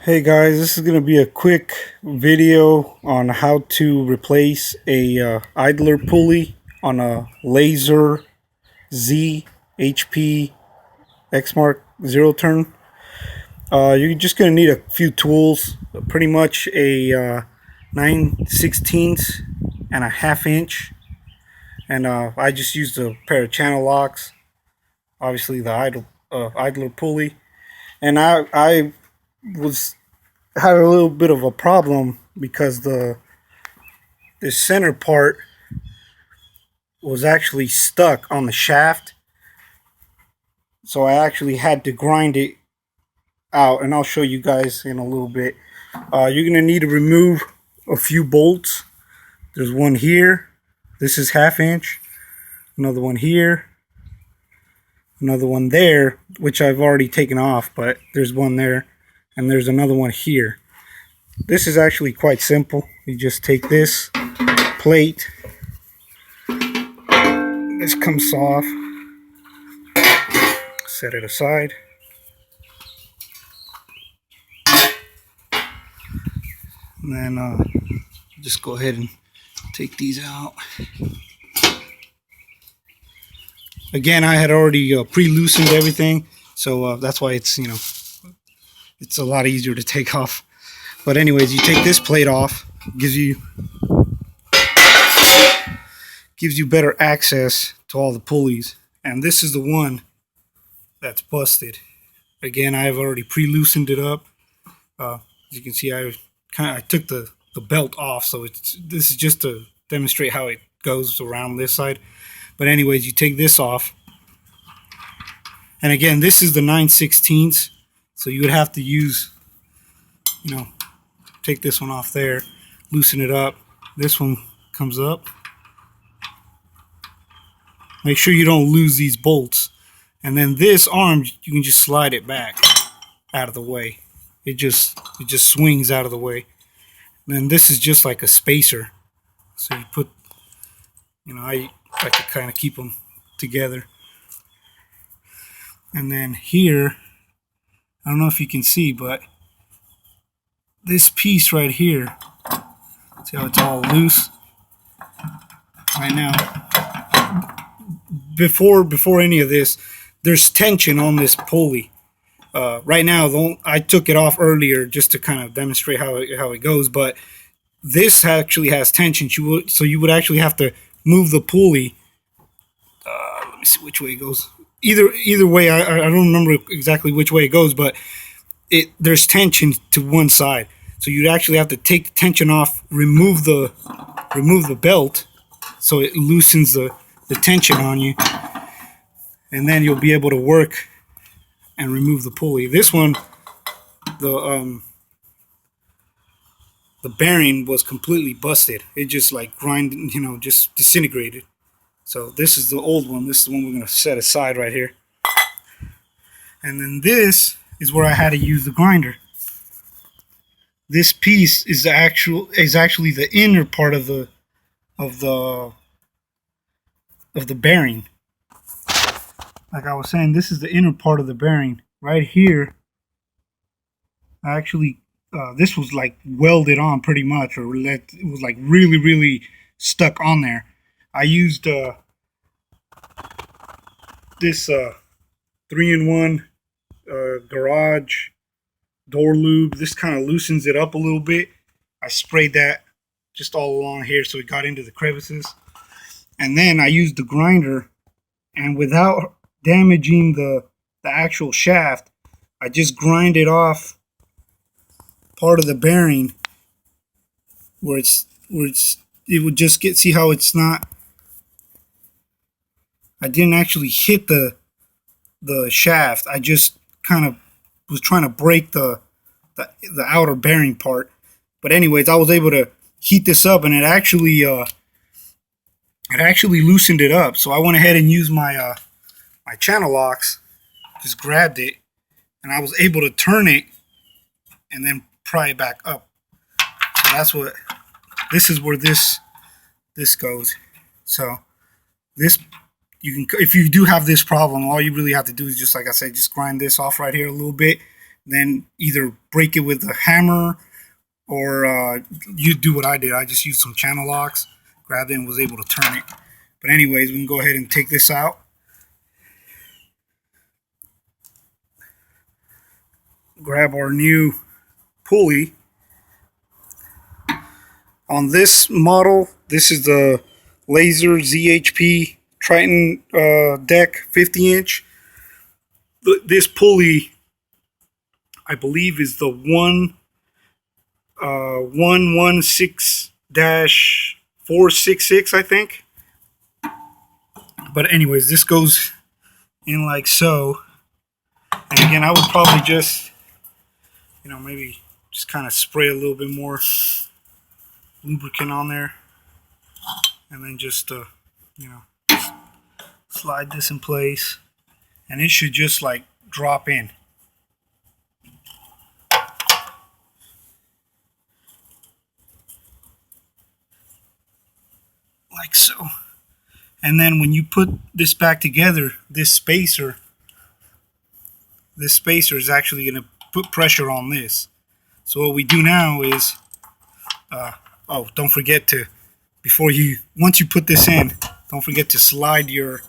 Hey guys, this is going to be a quick video on how to replace a idler pulley on a Laser Z HP exmark zero turn. You're just going to need a few tools, pretty much a 9/16 and a ½ inch, and I just used a pair of channel locks, obviously the idler pulley, and I was had a little bit of a problem because the center part was actually stuck on the shaft, so I actually had to grind it out, and I'll show you guys in a little bit. You're gonna need to remove a few bolts. There's one here, this is ½ inch, another one here, another one there, which I've already taken off, but there's one there, and there's another one here. This is actually quite simple. You just take this plate, this comes off, set it aside, and then just go ahead and take these out. Again, I had already pre-loosened everything, so that's why it's it's a lot easier to take off. But anyways, you take this plate off, gives you better access to all the pulleys. And this is the one that's busted. Again, I have already pre-loosened it up. As you can see, I took the belt off, so this is just to demonstrate how it goes around this side. But anyways, you take this off, and again, this is the 9/16, so you would have to use, take this one off there, loosen it up. This one comes up. Make sure you don't lose these bolts. And then this arm, you can just slide it back out of the way. It just swings out of the way. And then this is just like a spacer. So you put, I like to kind of keep them together. And then here, I don't know if you can see, but this piece right here, see how it's all loose right now. Before any of this, there's tension on this pulley. Right now, I took it off earlier just to kind of demonstrate how it goes, but this actually has tension. So you would actually have to move the pulley. Let me see which way it goes. Either way, I don't remember exactly which way it goes, but there's tension to one side. So you'd actually have to take the tension off, remove the belt, so it loosens the tension on you, and then you'll be able to work and remove the pulley. This one, the bearing was completely busted. It just like just disintegrated. So this is the old one. This is the one we're going to set aside right here. And then this is where I had to use the grinder. This piece is actually the inner part of the bearing. Like I was saying, this is the inner part of the bearing. Right here, actually, this was like welded on pretty much, or it was like really stuck on there. I used this 3-in-1 garage door lube. This kind of loosens it up a little bit. I sprayed that just all along here so it got into the crevices. And then I used the grinder, and without damaging the actual shaft, I just grinded off part of the bearing where it would just see how it's not. I didn't actually hit the shaft. I just kind of was trying to break the outer bearing part. But anyways, I was able to heat this up, and it actually loosened it up. So I went ahead and used my my channel locks, just grabbed it, and I was able to turn it and then pry it back up. So this is where this goes. So this, if you do have this problem, all you really have to do is just, like I said, just grind this off right here a little bit, Then either break it with a hammer, or you do what I did. I just used some channel locks, grabbed it, and was able to turn it. But anyways, we can go ahead and take this out. Grab our new pulley. On this model, this is the Laser ZHP Triton deck 50-inch. This pulley, I believe, is the 116-466, I think. But anyways, this goes in like so. And again, I would probably just, maybe just kind of spray a little bit more lubricant on there, and then just slide this in place, and it should just like drop in like so. And then when you put this back together, this spacer is actually going to put pressure on this. So what we do now is oh, don't forget to, once you put this in, don't forget to slide your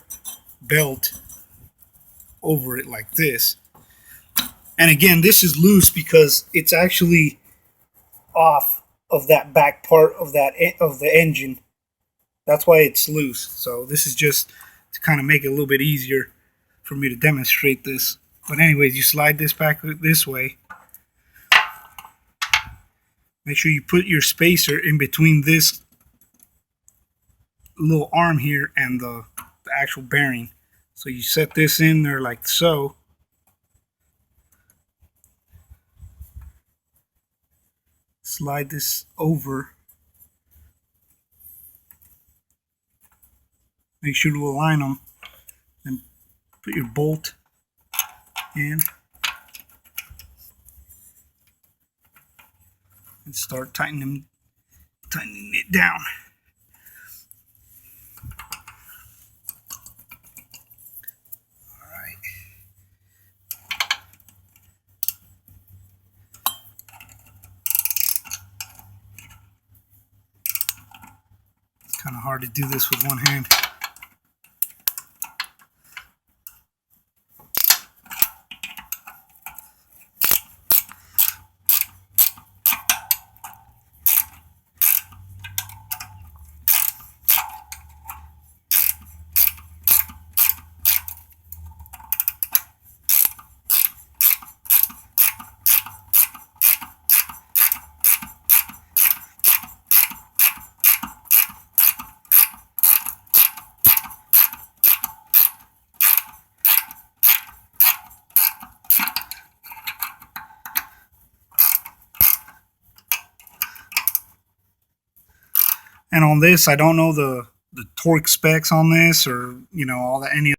belt over it like this. And again, this is loose because it's actually off of that back part of the engine. That's why it's loose. So this is just to kind of make it a little bit easier for me to demonstrate this. But anyways, you slide this back this way. Make sure you put your spacer in between this little arm here and the actual bearing. So you set this in there like so. Slide this over. Make sure to align them. Then put your bolt in. And start tightening it down. Alright. It's kind of hard to do this with one hand. And on this, I don't know the torque specs on this, or all that, any